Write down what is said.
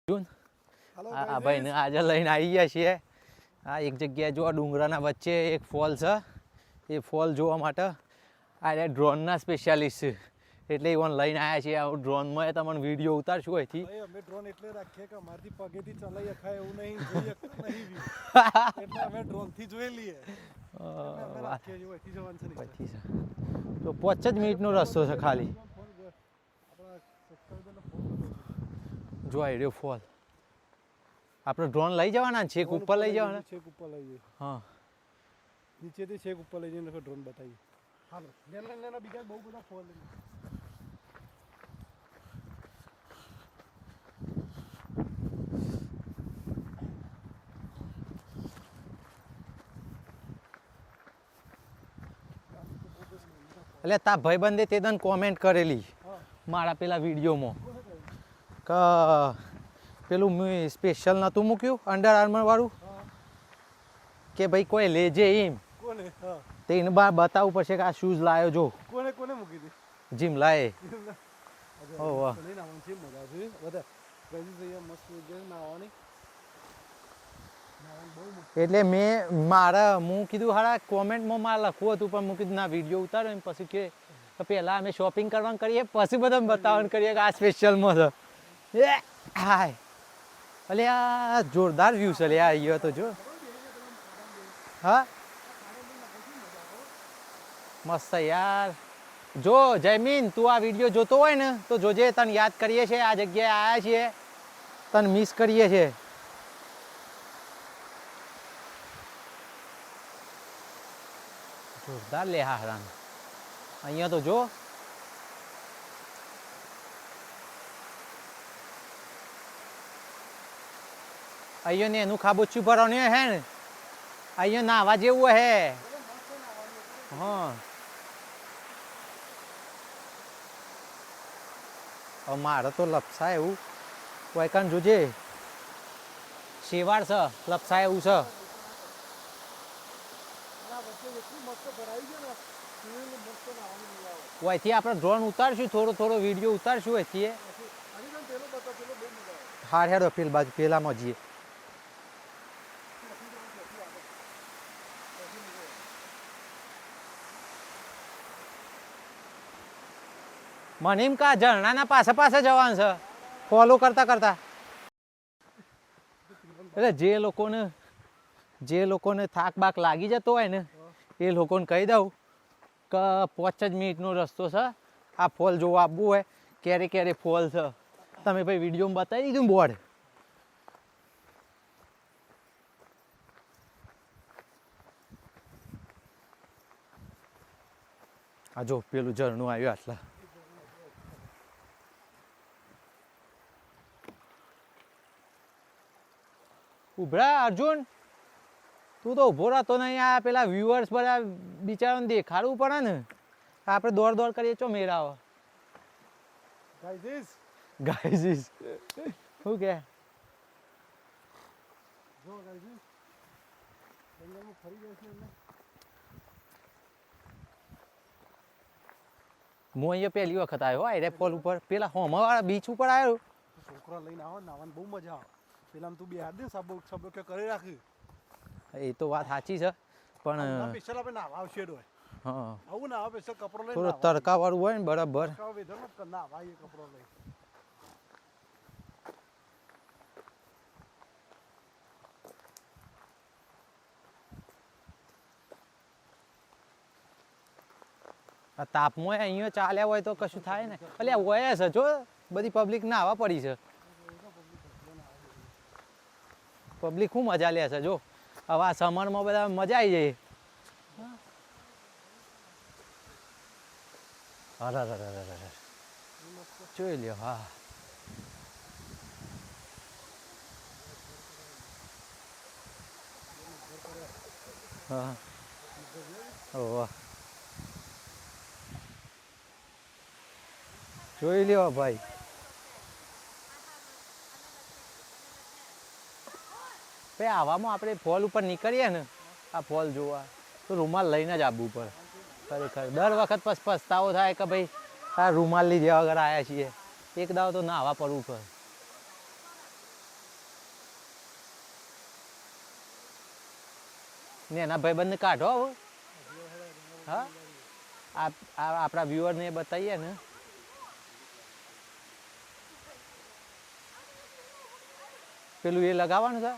આ ભાઈને આજે લઈને આવી ગયા છીએ. આ એક જગ્યાએ જો ડુંગરાના વચ્ચે એક ફોલ છે. એ ફોલ જોવા માટે આ ડ્રોનના સ્પેશિયાલિસ્ટ છે, એટલે ઇવન લઈને આવ્યા છીએ. આ ડ્રોનમાં તમને વિડીયો ઉતારશું અહીંથી. અમે ડ્રોન એટલે રાખીએ કે અમારથી પગેથી ચલાવી શકાય એવું નહીં, જોઈએ નહીં એટલે અમે ડ્રોનથી જોઈ લઈએ. તો 5 જ મિનિટનો રસ્તો છે ખાલી. જો આ રહ્યો ફોલ. આપણે ડ્રોન લઈ જવાના, છેક ઉપર લઈ જવાના, છેક ઉપર લઈ જઈએ. હા, નીચેથી છેક ઉપર લઈ જઈને ડ્રોન બતાવીએ. હાલો નાના બીજા બહુ બધા ફોલ એટલે તા ભાઈબંધે તે દન કોમેન્ટ કરેલી મારા પેલા વિડીયોમાં કે પેલું મેં સ્પેશિયલ નહોતું મૂક્યું અંડર આર્મર વાળું, કે ભાઈ કોઈ લેજે એમ. કોને? તો એને બહાર બતાવવું પડશે કે આ શૂઝ લાવ્યો જો. કોને કોને મૂકી દી? જીમ લાય. ઓ વાહ, નહીં નાવાનું છે, મજા આવશે બધા. ગઈ મસ્ત નાવાની. એટલે હું કીધું હારા કોમેન્ટમાં મારે લખવું હતું, પણ હું કીધું ના વિડીયો ઉતારો એમ પછી કે પહેલાં અમે શોપિંગ કરવાનું કરીએ પછી બધા બતાવવાનું કરીએ કે આ સ્પેશિયલમાં છે. એ હાય અલે આ જોરદાર વ્યૂ છે લે. આ આવ્યો તો જો. હા મસ્ત યાર. જો જયમીન તું આ વિડીયો જોતો હોય ને તો જોજે, તને યાદ કરીએ છીએ, આ જગ્યાએ આવ્યા છીએ, તને મિસ કરીએ છીએ. જોરદાર લે હારાન. અહીંયા તો જો અહીંયા ને એનું ખાબોચિયું ભરવાનું હે ને, અહીંયા નાવા જેવું હે. હા હવે મારે તો લપસાય એવું કોઈ કાન જોજે, શેવાળ છે લપસાય એવું છે. અહીંથી આપણે ડ્રોન ઉતારશું, થોડો વિડીયો ઉતારશું અહીંથી. હાર હેડો પેલ બાજુ પેલામાં જઈએ. મને એમ કા ઝરણાના પાસે જવાનું છે ફોલો કરતા. એટલે જે લોકોને થાક બાક લાગી જતો હોય ને એ લોકોને કહી દઉં કે 5 જ મિનિટનો રસ્તો છે. આ ફોલ જોવા આવવું હોય ક્યારે ફોલ છે, તમે ભાઈ વિડીયોમાં બતાવી દીધું બોર્ડ. આ જો પેલું ઝરણું આવ્યું આટલા. ઉભરા અર્જુન, તું તો ઉભો રહેતો નહીં. આ પેલા વ્યુઅર્સ બધા બિચારાને દેખાડવું પડે ને. આપણે દોડ કરીએ ચો મેળાવો. ગાઈઝ શું કે હું અહીંયા પહેલી વખત આવ્યો આ ફોલ ઉપર. પેલા હોમાવાળા બીચ ઉપર આવ્યો. છોકરા લઈને આવો નાવાની બહુ મજા આવે. પેલા તું બી હાથ દે સબો કે કરી રાખી. એ તો વાત સાચી છે, પણ સ્પેશિયલ આપણે નાવા આવશે હોય. હા આવું ના આવે સ્પેશિયલ કપડો લઈને થોડો તડકા વાળું હોય ને બરાબર. ના ભાઈ એ કપડો લઈ. આ તાપમાં અહીંયા ચાલ્યા હોય તો કશું થાય ને. એટલે હોય છે જો બધી પબ્લિક નાવા પડી છે. પબ્લિક શું મજા લે છે જો. હવે આ સમરમાં બધા મજા આવી જાય. અરે જોઈ લ્યો. હા હા ઓહ જોઈ લ્યો ભાઈ. ભાઈ આવામાં આપણે ફોલ ઉપર નીકળીએ ને, આ ફોલ જોવા તો રૂમાલ લઈને જ આવવું પડે. ખરેખર દર વખત પછતાવો થાય કે ભાઈ આ રૂમાલ લીધે વગર આવ્યા છીએ. એક દાવ તો નાહવા પડવું પડે. ને એના ભાઈબંધને કાઢો હવે હા આપણા વ્યુઅરને એ બતાવીએ ને પેલું એ લગાવવાનું છે